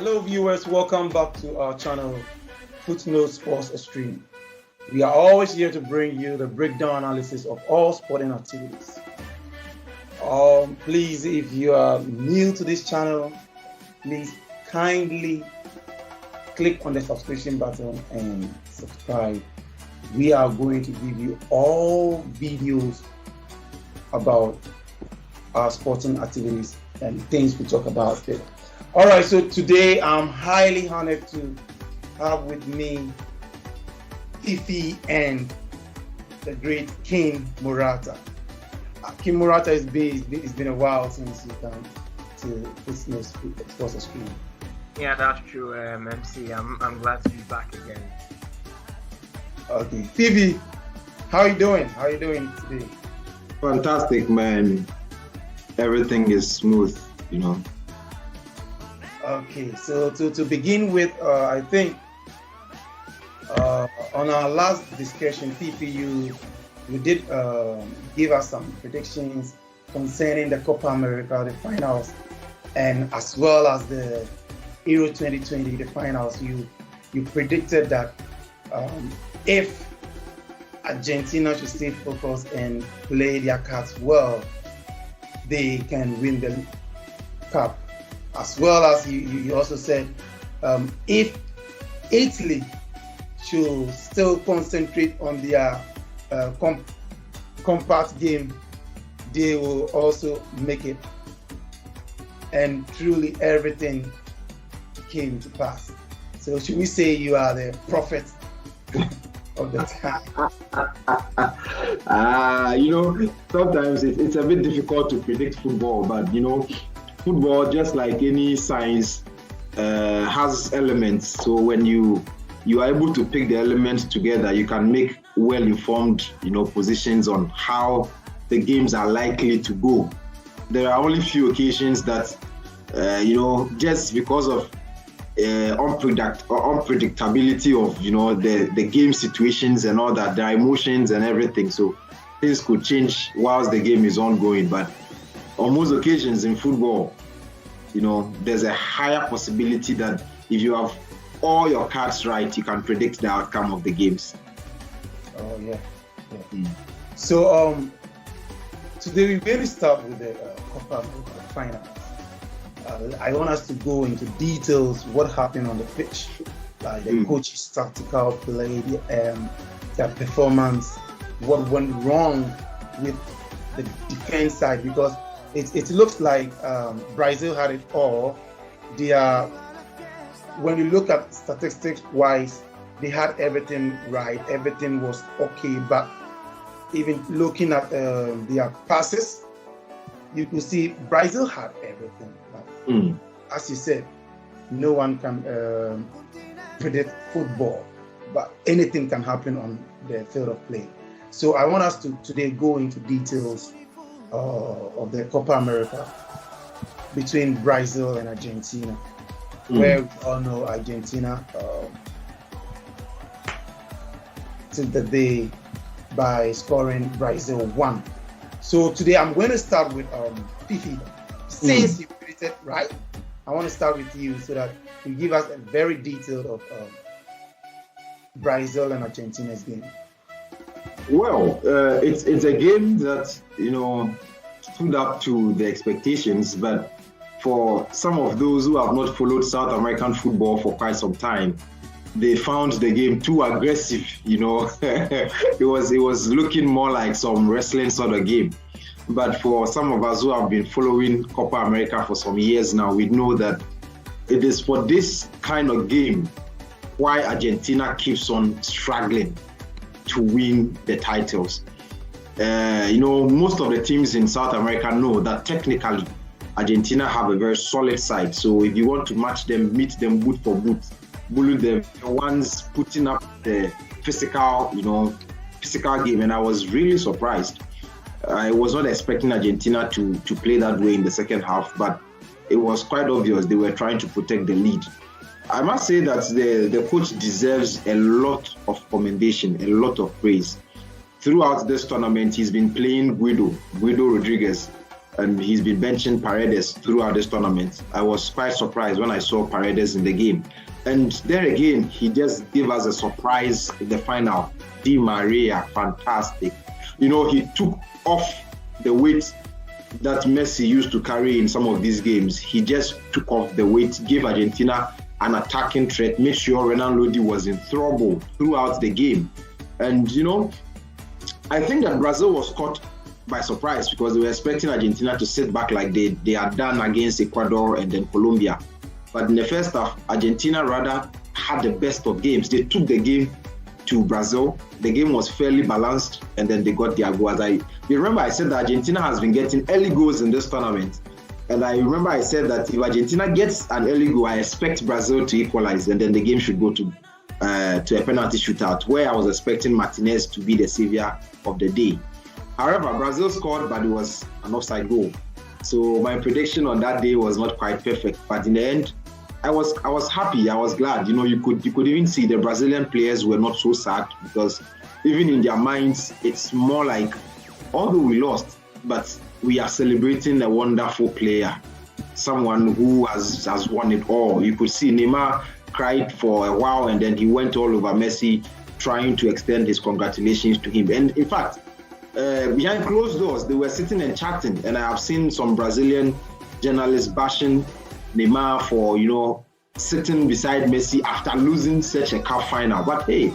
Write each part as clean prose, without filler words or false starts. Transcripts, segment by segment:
Hello, viewers. Welcome back to our channel, Footnotes Sports Extreme. We are always here to bring you the breakdown analysis of all sporting activities. Please, if you are new to this channel, please kindly click on the subscription button and subscribe. We are going to give you all videos about our sporting activities and things we talk about there. All right, so today I'm highly honored to have with me Fiifi and the great King Morata. King Morata it's been a while since you come to Footnotes Sports Extreme. Yeah, that's true, MC. I'm glad to be back again. Okay, Fiifi, how are you doing? How are you doing today? Fantastic, man. Everything is smooth, Okay, so to begin with, I think on our last discussion, Fiifi, you did give us some predictions concerning the Copa America, the finals, and as well as the Euro 2020, the finals. You predicted that if Argentina should stay focused and play their cards well, they can win the cup. As well as you also said, if Italy should still concentrate on their compact game, they will also make it. And truly everything came to pass. So should we say you are the prophet of the time? Sometimes it's a bit difficult to predict football, but football, just like any science, has elements. So when you are able to pick the elements together, you can make well-informed, positions on how the games are likely to go. There are only few occasions that, just because of unpredictability of, the game situations and all that, there are emotions and everything. So things could change whilst the game is ongoing. But on most occasions in football, there's a higher possibility that if you have all your cards right, you can predict the outcome of the games. Oh, yeah. So today we're going to start with the Copa America finals. I want us to go into details what happened on the pitch, like the coach's tactical play, their performance, what went wrong with the defense side, because it looks like Brazil had it all. When you look at statistics wise, they had everything right, everything was okay, but even looking at their passes, you could see Brazil had everything. But as you said, no one can predict football, but anything can happen on the field of play. So I want us to today go into details of the Copa America between Brazil and Argentina, where we all know Argentina took the day by scoring Brazil 1. So today I'm going to start with Fiifi. Since you predicted right, I want to start with you so that you give us a very detailed of Brazil and Argentina's game. Well, it's a game that stood up to the expectations, but for some of those who have not followed South American football for quite some time, they found the game too aggressive. It was looking more like some wrestling sort of game. But for some of us who have been following Copa America for some years now, we know that it is for this kind of game why Argentina keeps on struggling to win the titles. Most of the teams in South America know that technically Argentina have a very solid side. So if you want to match them, meet them boot for boot, bully them, the ones putting up the physical game. And I was really surprised. I was not expecting Argentina to play that way in the second half, but it was quite obvious they were trying to protect the lead. I must say that the coach deserves a lot of commendation, a lot of praise. Throughout this tournament, he's been playing Guido Rodriguez. and he's been benching Paredes throughout this tournament. I was quite surprised when I saw Paredes in the game. And there again, he just gave us a surprise in the final. Di Maria, fantastic. You know, he took off the weight that Messi used to carry in some of these games. He just took off the weight, gave Argentina an attacking threat, made sure Renan Lodi was in trouble throughout the game. And, you know, I think that Brazil was caught by surprise because they were expecting Argentina to sit back like they had done against Ecuador and then Colombia. But in the first half, Argentina rather had the best of games. They took the game to Brazil. The game was fairly balanced, and then they got their goals. You remember I said that Argentina has been getting early goals in this tournament. And I remember I said that if Argentina gets an early goal, I expect Brazil to equalize, and then the game should go to a penalty shootout, where I was expecting Martinez to be the savior of the day. However, Brazil scored, but it was an offside goal. So my prediction on that day was not quite perfect. But in the end, I was happy. I was glad. You know, you could even see the Brazilian players were not so sad because even in their minds, it's more like, although we lost, but we are celebrating a wonderful player, someone who has won it all. You could see Neymar cried for a while, and then he went all over Messi, trying to extend his congratulations to him. And in fact, behind closed doors, they were sitting and chatting, and I have seen some Brazilian journalists bashing Neymar for, you know, sitting beside Messi after losing such a cup final. But hey,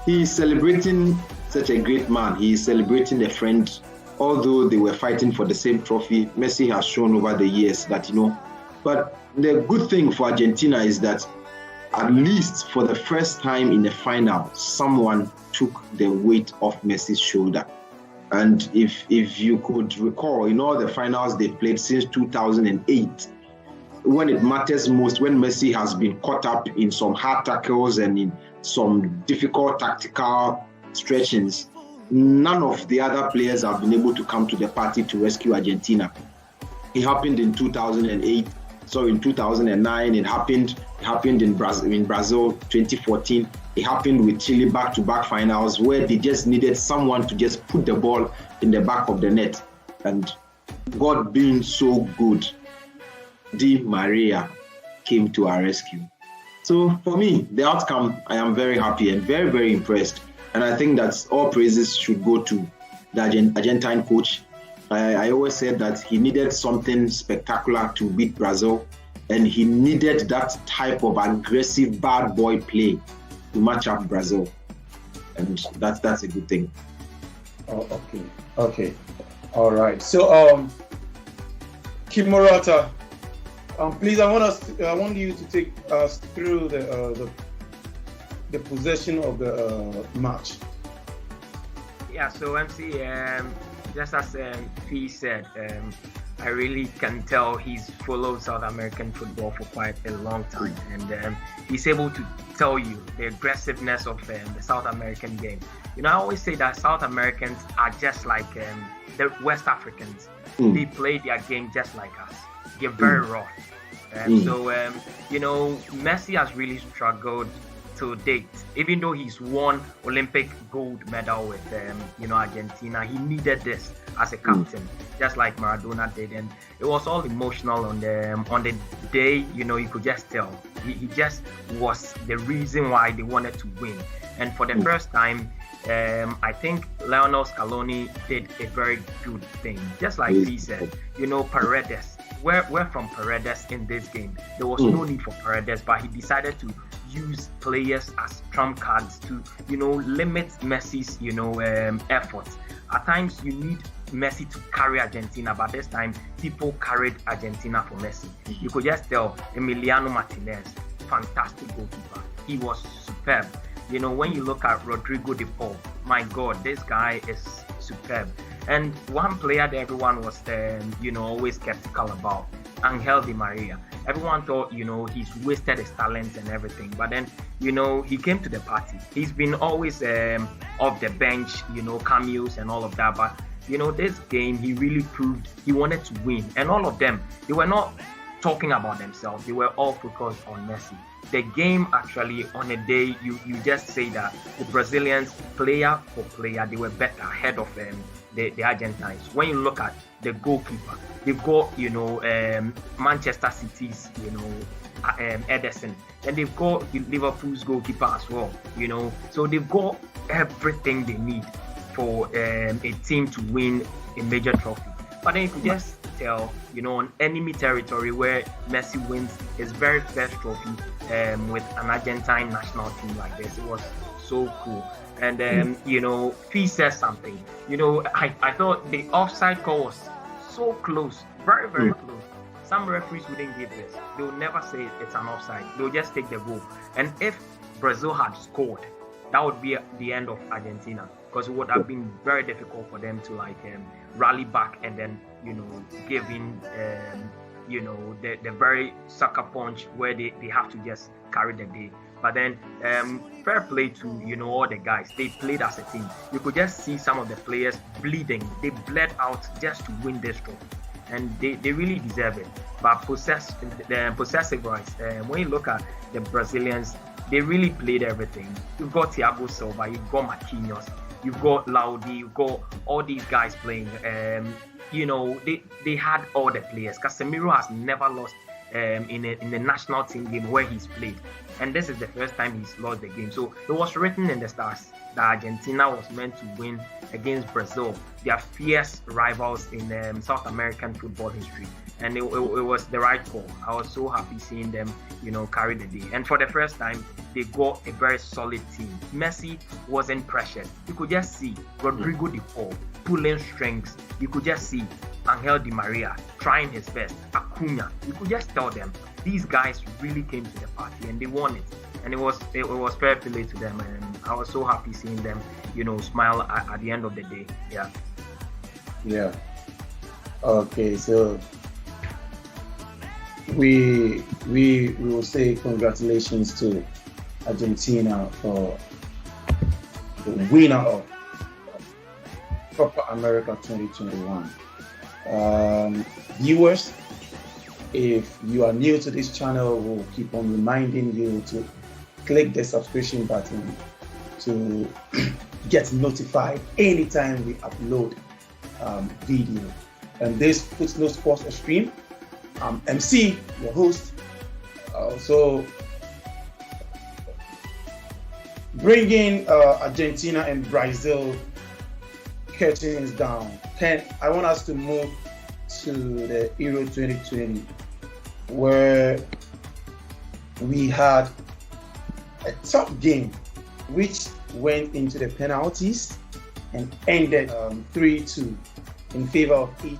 he is celebrating such a great man. He is celebrating a friend. Although they were fighting for the same trophy, Messi has shown over the years that, you know. But the good thing for Argentina is that at least for the first time in the final, someone took the weight off Messi's shoulder. And if you could recall, in all the finals they've played since 2008, when it matters most, when Messi has been caught up in some hard tackles and in some difficult tactical stretchings, none of the other players have been able to come to the party to rescue Argentina. It happened in 2008. So in 2009, it happened in Brazil 2014. It happened with Chile back-to-back finals where they just needed someone to just put the ball in the back of the net. And God being so good, Di Maria came to our rescue. So for me, the outcome, I am very happy and very, very impressed. And I think that all praises should go to the Argentine coach. I always said that he needed something spectacular to beat Brazil, and he needed that type of aggressive bad boy play to match up Brazil. And that's a good thing. Oh, okay. All right. So, Kim Morata, please, I want you to take us through the possession of the match. Yeah, so MC, just as Fee said, I really can tell he's followed South American football for quite a long time, and he's able to tell you the aggressiveness of the South American game. You know, I always say that South Americans are just like the West Africans. They play their game just like us. They're very raw. So, you know, Messi has really struggled to date. Even though he's won Olympic gold medal with Argentina, he needed this as a captain, just like Maradona did, and it was all emotional on the day. You know, you could just tell he just was the reason why they wanted to win. And for the first time, I think Lionel Scaloni did a very good thing, just like he said. You know, Paredes. We're from Paredes in this game. There was no need for Paredes, but he decided to use players as trump cards to, you know, limit Messi's, efforts. At times, you need Messi to carry Argentina, but this time, people carried Argentina for Messi. You could just tell Emiliano Martinez, fantastic goalkeeper. He was superb. You know, when you look at Rodrigo de Paul, my God, this guy is superb. And one player that everyone was, always skeptical about, Angel Di Maria. Everyone thought, he's wasted his talent and everything. But then, he came to the party. He's been always off the bench, cameos and all of that. But, this game, he really proved he wanted to win. And all of them, they were not talking about themselves. They were all focused on Messi. The game actually, on a day, you just say that the Brazilians, player for player, they were better ahead of the Argentines. When you look at the goalkeeper. They've got, Manchester City's, Ederson. And they've got Liverpool's goalkeeper as well, So they've got everything they need for a team to win a major trophy. But then you could just tell, on enemy territory where Messi wins his very first trophy with an Argentine national team like this. It was so cool. And Fee says something. I thought the offside call was so close, very, very close. Some referees wouldn't give this. They will never say it's an offside. They'll just take the goal. And if Brazil had scored, that would be the end of Argentina, because it would have been very difficult for them to rally back and then give in the very sucker punch where they have to just carry the day. But then fair play to all the guys. They played as a team. You could just see some of the players bleeding. They bled out just to win this trophy, and they really deserve it. But possessive rights, when you look at the Brazilians, they really played everything. You've got Thiago Silva, you've got Marquinhos, you've got Laudi, you've got all these guys playing. They had all the players. Casemiro has never lost in the national team game where he's played, and this is the first time he's lost the game. So it was written in the stars that Argentina was meant to win against Brazil, their fierce rivals in South American football history, and it was the right call. I was so happy seeing them carry the day, and for the first time they got a very solid team. Messi wasn't pressured. You could just see Rodrigo de Paul pulling strings. You could just see Angel Di Maria trying his best, Acuna. You could just tell them these guys really came to the party and they won it. And it was fair play to them, and I was so happy seeing them, smile at the end of the day. Yeah. Okay, so we will say congratulations to Argentina for the winner of Copa America 2021. Viewers, if you are new to this channel, we'll keep on reminding you to click the subscription button to get notified anytime we upload video. And this Footnotes Sports Extreme, I'm MC, your host. So bringing Argentina and Brazil curtains down. I want us to move to the Euro 2020, where we had a tough game which went into the penalties and ended 3-2 in favor of Italy.